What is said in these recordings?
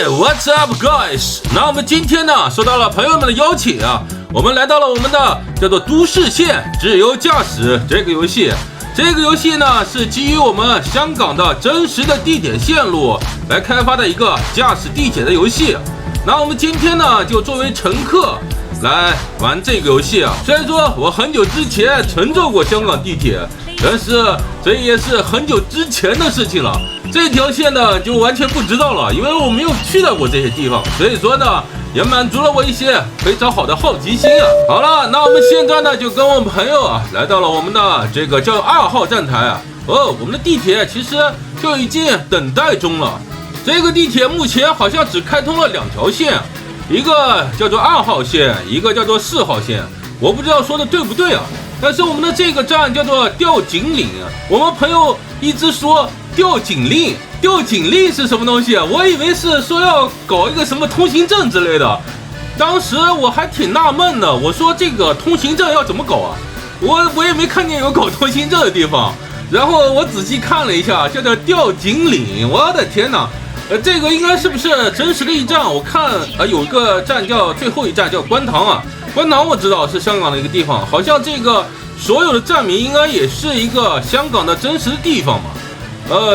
Hey, what's up, guys？ 那我们今天呢，受到了朋友们的邀请啊，我们来到了我们的叫做《都市线自由驾驶》这个游戏。这个游戏呢，是基于我们香港的真实的地铁线路来开发的一个驾驶地铁的游戏。那我们今天呢，就作为乘客来玩这个游戏啊。虽然说我很久之前乘坐过香港地铁，但是这也是很久之前的事情了。这条线呢就完全不知道了，因为我没有去到过这些地方，所以说呢也满足了我一些非常好的好奇心啊。好了，那我们现在呢就跟我们朋友啊来到了我们的这个叫2号站台啊。我们的地铁其实就已经等待中了。这个地铁目前好像只开通了2条线，一个叫做2号线，一个叫做4号线。我不知道说的对不对啊？但是我们的这个站叫做吊井岭啊，我们朋友一直说吊井令，吊井令是什么东西啊？我以为是说要搞一个什么通行证之类的。当时我还挺纳闷的，我说这个通行证要怎么搞啊？我也没看见有搞通行证的地方。然后我仔细看了一下，叫做吊井岭，我的天哪！这个应该是不是真实的一站？我看有一个站叫最后一站叫观塘啊，观塘我知道是香港的一个地方，好像这个所有的站名应该也是一个香港的真实的地方嘛。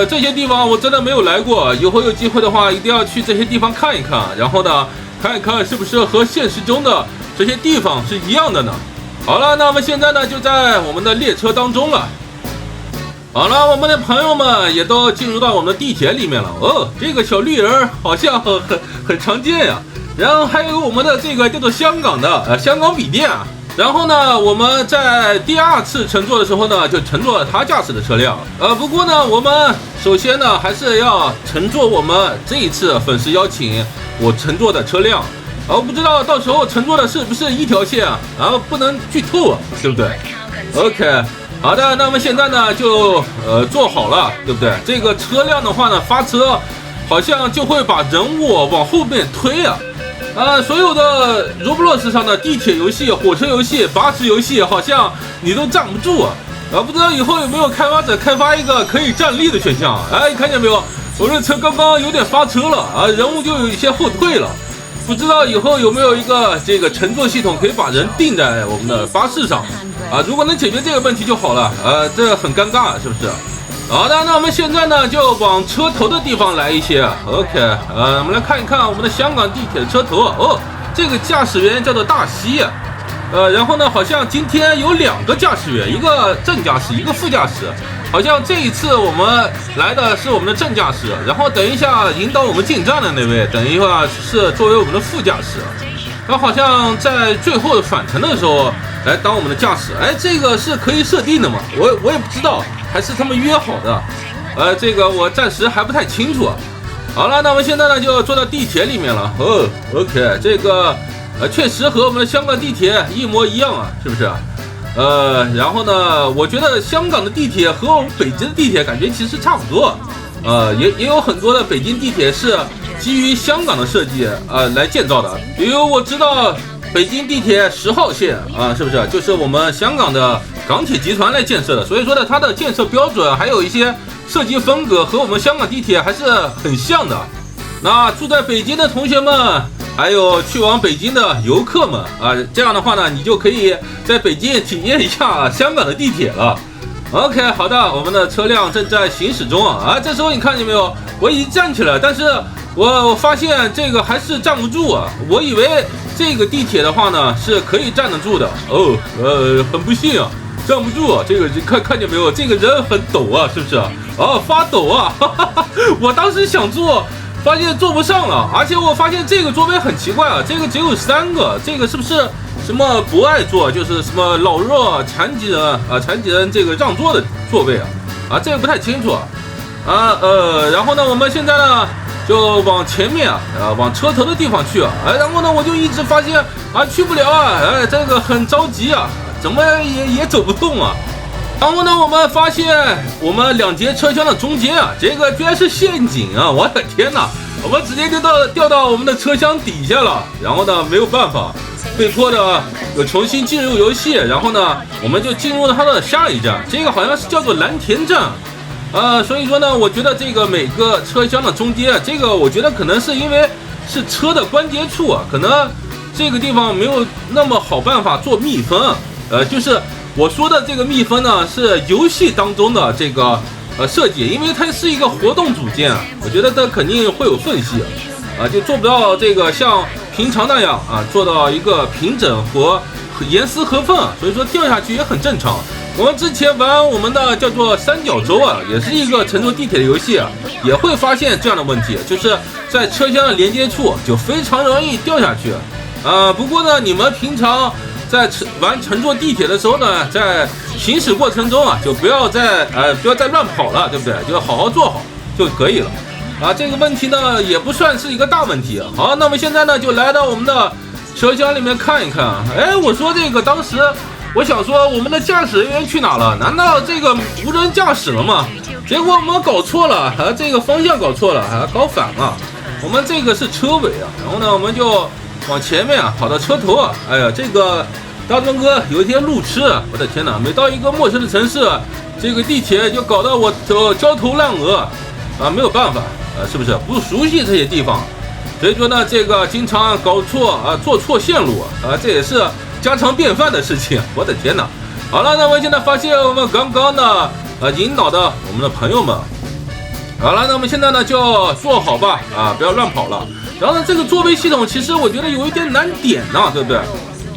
这些地方我真的没有来过，以后有机会的话一定要去这些地方看一看，然后呢看一看是不是和现实中的这些地方是一样的呢？好了，那我们现在呢就在我们的列车当中了。好了，我们的朋友们也都进入到我们的地铁里面了。这个小绿人好像很常见呀。然后还有我们的这个叫做香港的香港笔电啊。然后呢，我们在第2次乘坐的时候呢，就乘坐了他驾驶的车辆。不过呢，我们首先呢还是要乘坐我们这一次粉丝邀请我乘坐的车辆。我不知道到时候乘坐的是不是一条线啊？不能剧透啊，对不对 ？OK。好的，那么现在呢就做好了，对不对？这个车辆的话呢，发车好像就会把人物往后面推啊。所有的 Roblox 上的地铁游戏、火车游戏、巴士游戏，好像你都站不住啊。不知道以后有没有开发者开发一个可以站立的选项？看见没有？我的车刚刚有点发车了啊，人物就有一些后退了。不知道以后有没有一个这个乘坐系统可以把人定在我们的巴士上啊？如果能解决这个问题就好了。这很尴尬，是不是？好的，那我们现在呢就往车头的地方来一些。OK， 我们来看一看我们的香港地铁的车头。这个驾驶员叫做大西。然后呢，好像今天有2个驾驶员，一个正驾驶，一个副驾驶。好像这一次我们来的是我们的正驾驶，然后等一下引导我们进站的那位，等一会儿是作为我们的副驾驶。好像在最后返程的时候来当我们的驾驶。这个是可以设定的吗？我也不知道，还是他们约好的。这个我暂时还不太清楚。好了，那我们现在呢就坐到地铁里面了。OK， 这个确实和我们的香港地铁一模一样啊，是不是？然后呢，我觉得香港的地铁和我们北京的地铁感觉其实差不多。也有很多的北京地铁是基于香港的设计来建造的，比如我知道北京地铁10号线是不是就是我们香港的港铁集团来建设的？所以说呢，它的建设标准还有一些设计风格和我们香港地铁还是很像的。那住在北京的同学们，还有去往北京的游客们这样的话呢，你就可以在北京体验一下香港的地铁了。OK， 好的，我们的车辆正在行驶中这时候你看见没有？我已经站起来，但是我发现这个还是站不住啊。我以为这个地铁的话呢是可以站得住的。很不幸啊，站不住。这个看见没有？这个人很抖啊，是不是？发抖啊！我当时想坐，发现坐不上了，而且我发现这个座位很奇怪啊，这个只有3个，这个是不是什么博爱座，就是什么老弱残疾人这个让座的座位这个不太清楚然后呢，我们现在呢就往前面往车头的地方去然后呢我就一直发现去不了这个很着急怎么也走不动然后呢，我们发现我们2节车厢的中间这个居然是陷阱我的天哪！我们直接就掉到我们的车厢底下了。然后呢，没有办法，被迫的重新进入游戏。然后呢，我们就进入了它的下一站，这个好像是叫做蓝田站。所以说呢，我觉得这个每个车厢的中间，这个我觉得可能是因为是车的关节处啊，可能这个地方没有那么好办法做密封。就是我说的这个密封呢，是游戏当中的这个设计，因为它是一个活动组件，我觉得它肯定会有缝隙就做不到这个像平常那样做到一个平整和严丝合缝，所以说掉下去也很正常。我们之前玩我们的叫做三角洲也是一个乘坐地铁的游戏也会发现这样的问题，就是在车厢的连接处就非常容易掉下去。不过呢，你们平常在乘坐地铁的时候呢，在行驶过程中就不要再乱跑了，对不对？就好好坐好就可以了。这个问题呢也不算是一个大问题。好，那么现在呢就来到我们的车厢里面看一看。我说这个当时我想说我们的驾驶人员去哪了？难道这个无人驾驶了吗？结果我们搞错了，这个方向搞错了，还搞反了。我们这个是车尾然后呢我们就往前面跑到车头哎呀，这个大东哥有一天路痴，我的天哪！每到一个陌生的城市，这个地铁就搞得我焦头烂额没有办法是不是不熟悉这些地方？所以说呢，这个经常搞错坐错线路这也是家常便饭的事情。我的天哪！好了，那么现在发现我们刚刚呢引导的我们的朋友们，好了，那么现在呢就坐好吧不要乱跑了。然后呢，这个座位系统其实我觉得有一点难点对不对？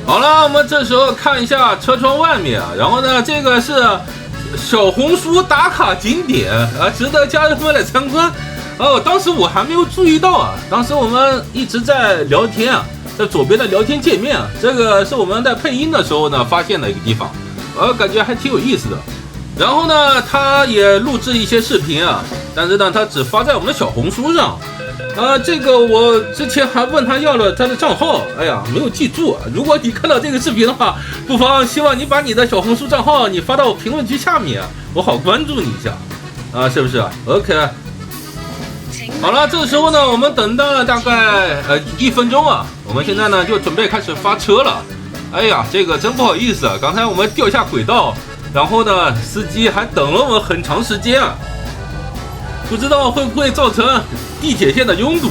好了，我们这时候看一下车窗外面然后呢，这个是小红书打卡景点值得家人们来参观。当时我还没有注意到当时我们一直在聊天在左边的聊天界面这个是我们在配音的时候呢发现的一个地方，感觉还挺有意思的。然后呢，他也录制一些视频但是呢，他只发在我们的小红书上。这个我之前还问他要了他的账号，哎呀，没有记住。如果你看到这个视频的话，不妨希望你把你的小红书账号你发到评论区下面，我好关注你一下是不是 ？OK。好了，这时候呢，我们等到了大概1分钟我们现在呢就准备开始发车了。哎呀，这个真不好意思刚才我们掉下轨道，然后呢，司机还等了我们很长时间不知道会不会造成地铁线的拥堵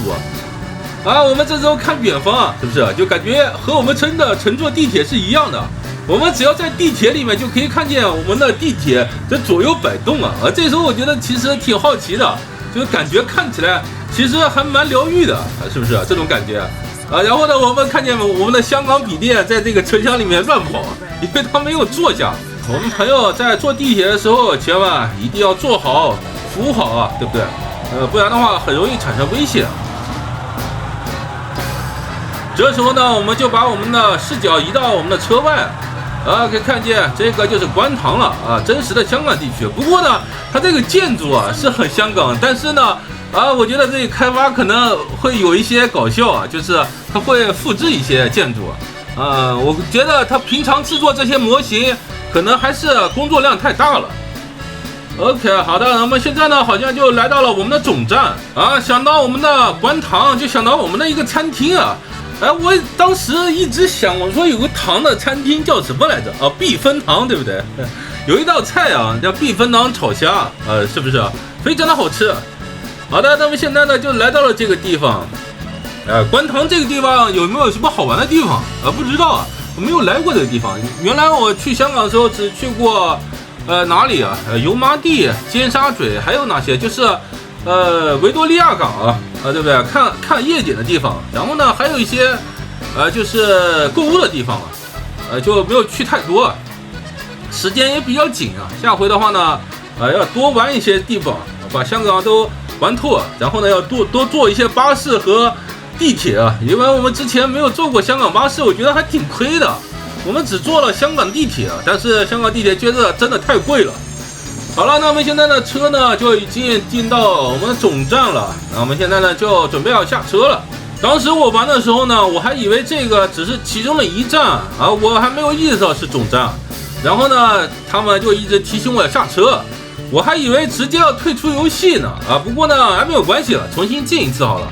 我们这时候看远方是不是就感觉和我们乘坐地铁是一样的？我们只要在地铁里面就可以看见我们的地铁在左右摆动这时候我觉得其实挺好奇的，就是感觉看起来其实还蛮疗愈的是不是这种感觉然后呢，我们看见我们的香港笔电在这个车厢里面乱跑，因为他没有坐下。我们朋友在坐地铁的时候，千万一定要坐好、扶好对不对？不然的话很容易产生危险。这时候呢，我们就把我们的视角移到我们的车外可以看见这个就是观塘了真实的香港地区。不过呢，它这个建筑是很香港，但是呢我觉得这个开发可能会有一些搞笑就是它会复制一些建筑我觉得它平常制作这些模型可能还是工作量太大了。OK， 好的，那么现在呢，好像就来到了我们的总站想到我们的观塘，就想到我们的一个餐厅我当时一直想，我说有个糖的餐厅叫什么来着避风塘，对不对？有一道菜叫避风塘炒虾是不是非常的好吃？好的，那么现在呢就来到了这个地方观塘这个地方有没有什么好玩的地方不知道我没有来过这个地方。原来我去香港的时候只去过哪里油麻地、尖沙咀，还有哪些就是维多利亚港对不对？看夜景的地方。然后呢还有一些就是购物的地方就没有去太多，时间也比较紧下回的话呢要多玩一些地方，把香港都玩透，然后呢要多坐一些巴士和地铁因为我们之前没有坐过香港巴士，我觉得还挺亏的。我们只坐了香港地铁但是香港地铁觉得真的太贵了。好了，那我们现在的车呢就已经进到我们的总站了，那我们现在呢就准备要下车了。当时我玩的时候呢，我还以为这个只是其中的一站我还没有意识到是总站。然后呢他们就一直提醒我要下车，我还以为直接要退出游戏呢不过呢还没有关系了，重新进一次好了。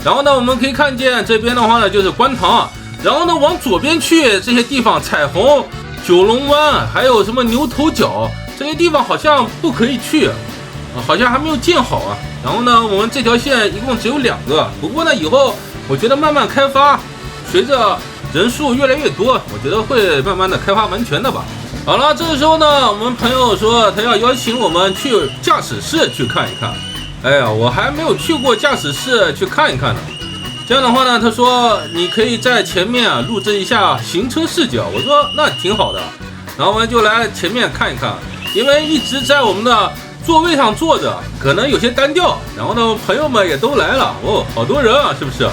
然后呢我们可以看见这边的话呢就是观塘然后呢往左边去这些地方，彩虹、九龙湾还有什么牛头角这些地方好像不可以去好像还没有建好啊。然后呢，我们这条线一共只有2个，不过呢，以后我觉得慢慢开发，随着人数越来越多，我觉得会慢慢的开发完全的吧。好了，这时候呢，我们朋友说他要邀请我们去驾驶室去看一看。哎呀，我还没有去过驾驶室去看一看呢。这样的话呢，他说你可以在前面录制一下行车视角。我说那挺好的，然后我们就来前面看一看，因为一直在我们的座位上坐着，可能有些单调。然后呢，朋友们也都来了，哦，好多人啊，是不是？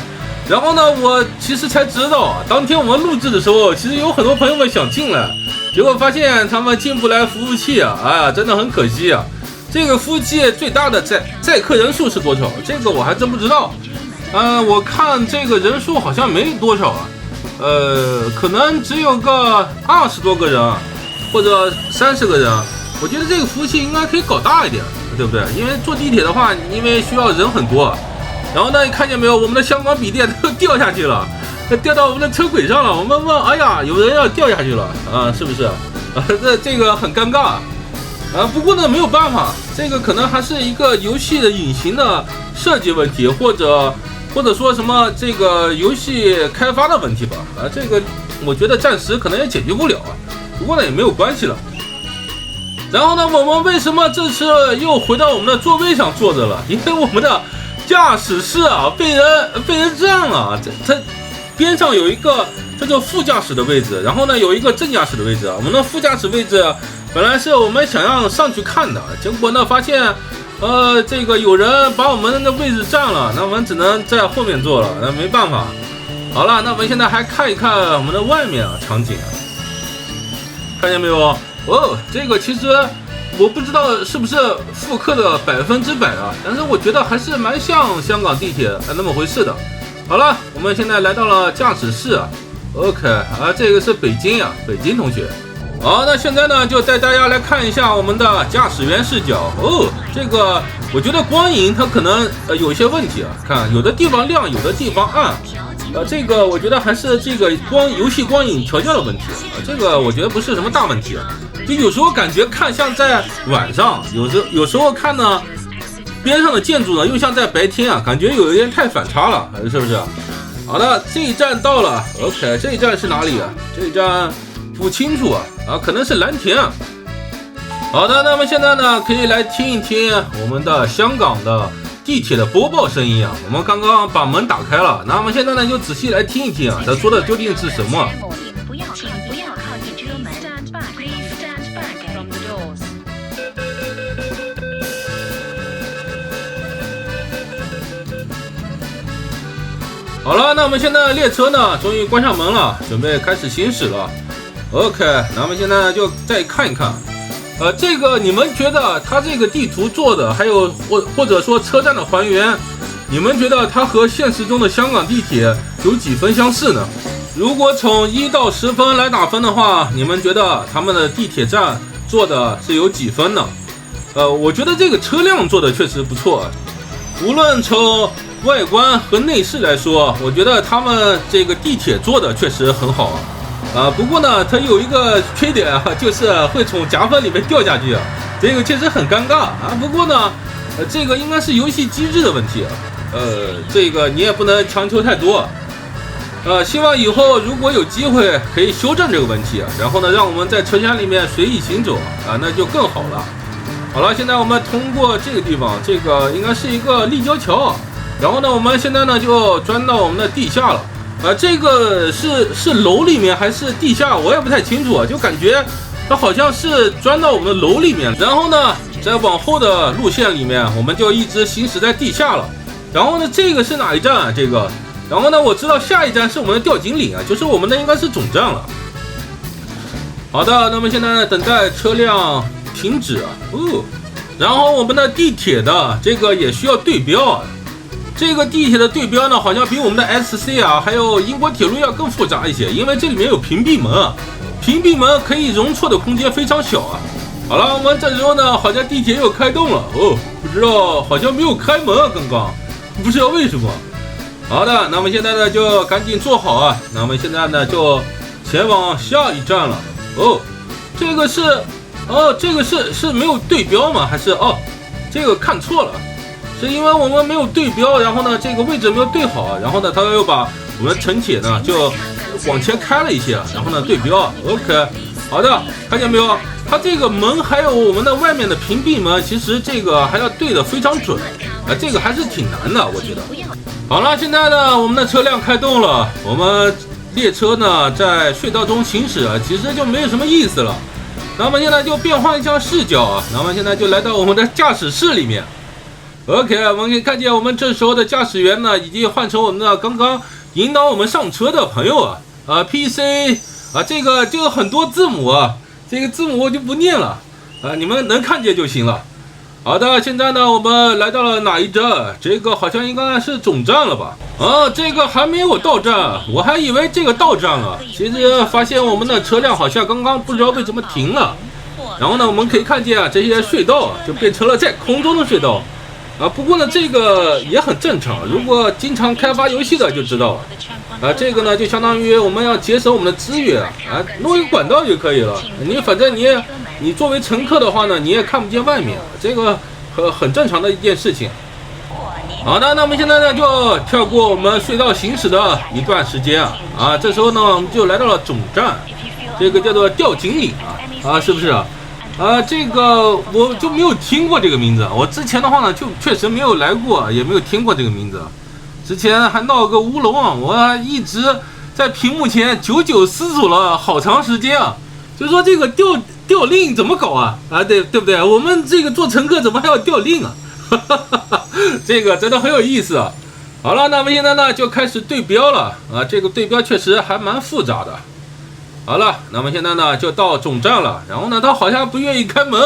然后呢，我其实才知道啊，当天我们录制的时候，其实有很多朋友们想进来，结果发现他们进不来服务器啊，哎呀，真的很可惜啊。这个服务器最大的载客人数是多少？这个我还真不知道。我看这个人数好像没多少啊，可能只有个20多个人，或者30个人。我觉得这个服务器应该可以搞大一点，对不对？因为坐地铁的话，因为需要人很多。然后呢，你看见没有？我们的香港笔电都掉下去了，掉到我们的车轨上了。我们问，哎呀，有人要掉下去了啊，是不是？这个很尴尬。不过呢，没有办法，这个可能还是一个游戏的隐形的设计问题，或者说什么这个游戏开发的问题吧。这个我觉得暂时可能也解决不了啊。不过呢，也没有关系了。然后呢，我们为什么这次又回到我们的座位上坐着了？因为我们的驾驶室啊被人占了。它边上有一个叫做副驾驶的位置，然后呢有一个正驾驶的位置啊。我们的副驾驶位置本来是我们想要上去看的，结果呢发现，这个有人把我们的位置占了，那我们只能在后面坐了，那没办法。好了，那我们现在还看一看我们的外面场景，看见没有？哦，这个其实我不知道是不是复刻的100%啊，但是我觉得还是蛮像香港地铁那么回事的。好了，我们现在来到了驾驶室啊 ，OK 啊，这个是北京啊，北京同学。好，那现在呢，就带大家来看一下我们的驾驶员视角。哦，这个我觉得光影它可能有一些问题啊，看有的地方亮，有的地方暗。这个我觉得还是这个游戏光影调教的问题啊，这个我觉得不是什么大问题。就有时候感觉看像在晚上，有时候看呢，边上的建筑呢又像在白天啊，感觉有一点太反差了，是不是？好的，这一站到了 ，OK， 这一站是哪里啊？这一站不清楚啊，可能是蓝田啊。好的，那么现在呢，可以来听一听我们的香港的地铁的播报声音啊。我们刚刚把门打开了，那么现在呢，就仔细来听一听啊，他说的究竟是什么？请不要靠近车门。Stand back, please stand back from the doors. 好了，那我们现在列车呢，终于关上门了，准备开始行驶了。OK， 那我们现在就再看一看。这个你们觉得它这个地图做的，还有或者说车站的还原，你们觉得它和现实中的香港地铁有几分相似呢？如果从1到10分来打分的话，你们觉得他们的地铁站做的是有几分呢？我觉得这个车辆做的确实不错，无论从外观和内饰来说，我觉得他们这个地铁做的确实很好。不过呢，它有一个缺点啊，就是会从夹缝里面掉下去，这个确实很尴尬啊。不过呢，这个应该是游戏机制的问题，这个你也不能强求太多。希望以后如果有机会可以修正这个问题，然后呢，让我们在车厢里面随意行走啊，那就更好了。好了，现在我们通过这个地方，这个应该是一个立交桥，然后呢，我们现在呢就钻到我们的地下了。这个是楼里面还是地下，我也不太清楚，就感觉它好像是钻到我们的楼里面。然后呢，在往后的路线里面，我们就一直行驶在地下了。然后呢，这个是哪一站啊？这个，然后呢，我知道下一站是我们的吊井岭啊，就是我们的应该是总站了。好的，那么现在等待车辆停止啊。然后我们的地铁的这个也需要对标啊。这个地铁的对标呢，好像比我们的 SC 啊，还有英国铁路要更复杂一些，因为这里面有屏蔽门啊，屏蔽门可以容错的空间非常小啊。好了，我们这时候呢，好像地铁又开动了不知道好像没有开门啊，刚刚不知道为什么。好的，那么现在呢就赶紧坐好啊，那么现在呢就前往下一站了。这个是没有对标吗？还是这个看错了，是因为我们没有对标，然后呢这个位置没有对好，然后呢他又把我们陈铁呢就往前开了一些，然后呢对标 OK。 好的，看见没有？它这个门还有我们的外面的屏蔽门，其实这个还要对得非常准，这个还是挺难的，我觉得。好了，现在呢，我们的车辆开动了，我们列车呢在隧道中行驶，其实就没有什么意思了。那么现在就变换一下视角，那么现在就来到我们的驾驶室里面。OK， 我们可以看见我们这时候的驾驶员呢，已经换成我们的刚刚引导我们上车的朋友PC。这个就很多字母这个字母我就不念了你们能看见就行了。好的，现在呢我们来到了哪一站？这个好像应该是总站了吧？这个还没有到站，我还以为这个到站了，其实发现我们的车辆好像刚刚不知道为什么停了。然后呢，我们可以看见这些隧道就变成了在空中的隧道不过呢这个也很正常，如果经常开发游戏的就知道了。这个呢就相当于我们要节省我们的资源弄一个管道就可以了。反正你作为乘客的话呢，你也看不见外面，这个很正常的一件事情。好的，那我们现在呢就跳过我们隧道行驶的一段时间这时候呢我们就来到了总站，这个叫做吊井岭是不是这个我就没有听过这个名字，我之前的话呢就确实没有来过，也没有听过这个名字。之前还闹个乌龙我一直在屏幕前久久思索了好长时间就说这个吊令怎么搞对不对？我们这个做乘客怎么还要吊令这个真的很有意思好了，那么现在呢就开始对标了这个对标确实还蛮复杂的。好了，那么现在呢就到总站了，然后呢他好像不愿意开门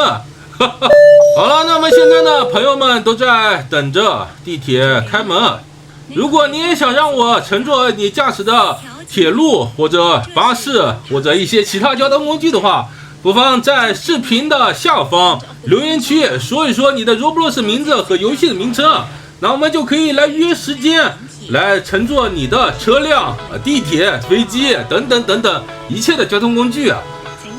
好了，那么现在呢朋友们都在等着地铁开门。如果你也想让我乘坐你驾驶的铁路或者巴士或者一些其他交通工具的话，不妨在视频的下方留言区说一说你的 Roblox 名字和游戏的名称，那我们就可以来约时间来乘坐你的车辆地铁飞机等等等等一切的交通工具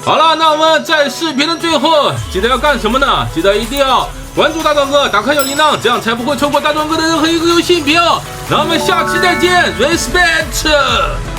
好了，那我们在视频的最后记得要干什么呢？记得一定要关注大壮哥，打开小铃铛，这样才不会错过大壮哥的任何一个游戏影评。那我们下期再见 ，Respect。